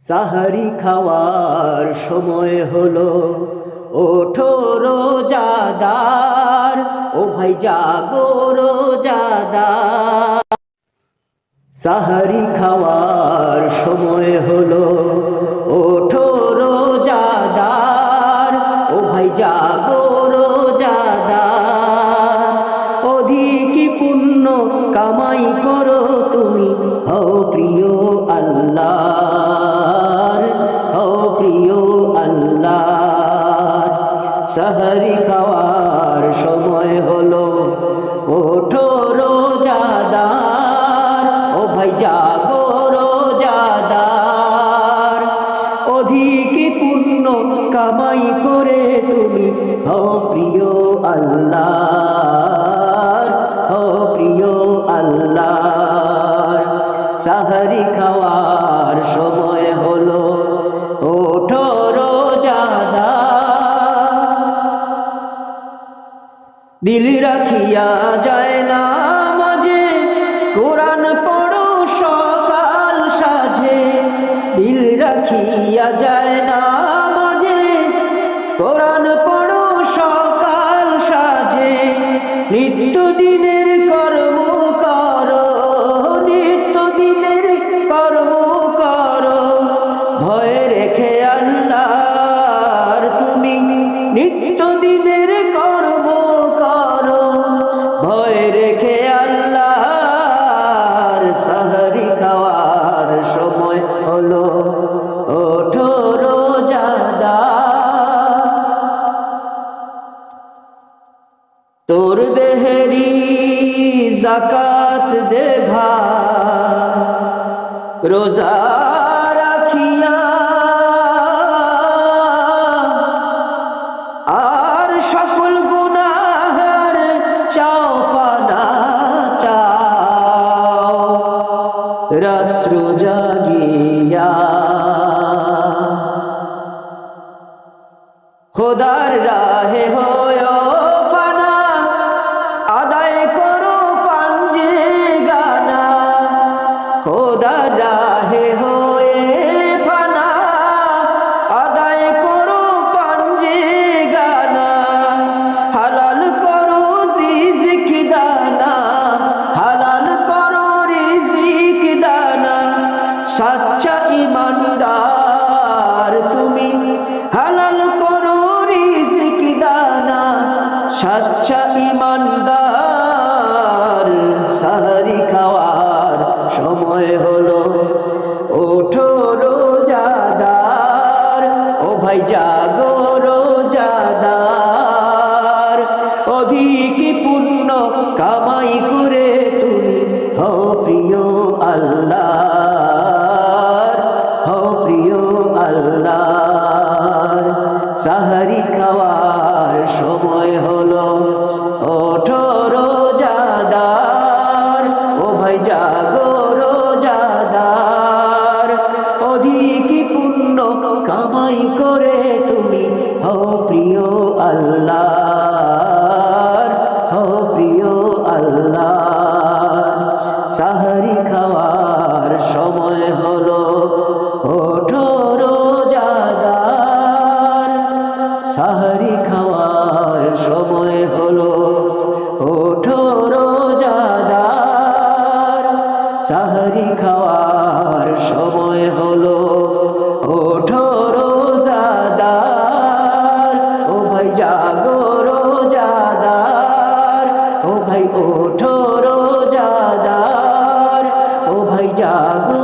সাহারি খাওয়ার সময় হলো, ওঠো রোজাদার, ও ভাই জাগো রোজাদার। সাহারি খাওয়ার সময় হলো, ওঠো রোজাদার, ও ভাই জাগো রোজাদার। অধিক পুণ্য কামাই করো তুমি, হও প্রিয় আল্লাহর, হও প্রিয় আল্লাহর। সাহারি খাওয়ার সময় হলো, ওঠো রোজাদার, ও ভাই জাগো রোজাদার। অধিক পুণ্য কামাই করে তুমি, হও প্রিয় আল্লাহর, হও প্রিয় আল্লাহর। সাহারি খাওয়ার সময় হলো, ওঠো রোজাদার। দিল রাখিয়া যায় না মাঝে, কোরআন পড়ো সকাল সাঝে। দিল রাখিয়া যায় না মাঝে, কোরআন পড়ো সকাল সাঝে। নিত্য দিনের কর্ম করো, নিত্য দিনের কর্ম করো, ভয় রেখে আল্লাহর তুমি। নিত্য দিনের কর্ম করো, ভয় রেখে আল্লাহর। সাহারি খাওয়ার সময় হলো, ওঠো রোজাদার। তোর দেহেরি যাকাত দে ভাই, রোজা রাখিয়া, আর সকল গুনাহের চাও পানা চাও, রাত্র জাগিয়া। খোদার রাহে হয় ফানা, আদায় করো পাঞ্জে গানা। খোদার রাহে হয়ে ফানা, আদায় করো পাঞ্জে গানা। হালাল করো রিজিক দানা, হালাল করো রিজিক দানা। সাচ্চা ইমানদার তুমি, হালাল করো রিজিক দানা। সাচ্চা ইমানদার। সাহারি খাওয়ার সময় হলো, ওঠো রোজাদার, ও ভাই জাগো রোজাদার। অধিক পুণ্য কামাই করে তুমি, হও প্রিয় আল্লাহর, হও প্রিয় আল্লাহর। সাহারি খাওয়ার সময় হলো, ওঠো রোজাদার, ও ভাই জাগো রোজাদার। অধিক পুণ্য কামাই করে তুমি, হও প্রিয় আল্লাহর, হও প্রিয় আল্লাহর। সাহারি খাওয়ার সময় হলো, ওঠো রোজাদার। সাহারি খাওয়ার সময় হলো, ওঠো রোজাদার। সাহারি খাওয়ার সময় হলো, ওঠো রোজাদার, ও ভাই জাগো রোজাদার। ও ভাই ওঠো রোজাদার, ও ভাই জাগো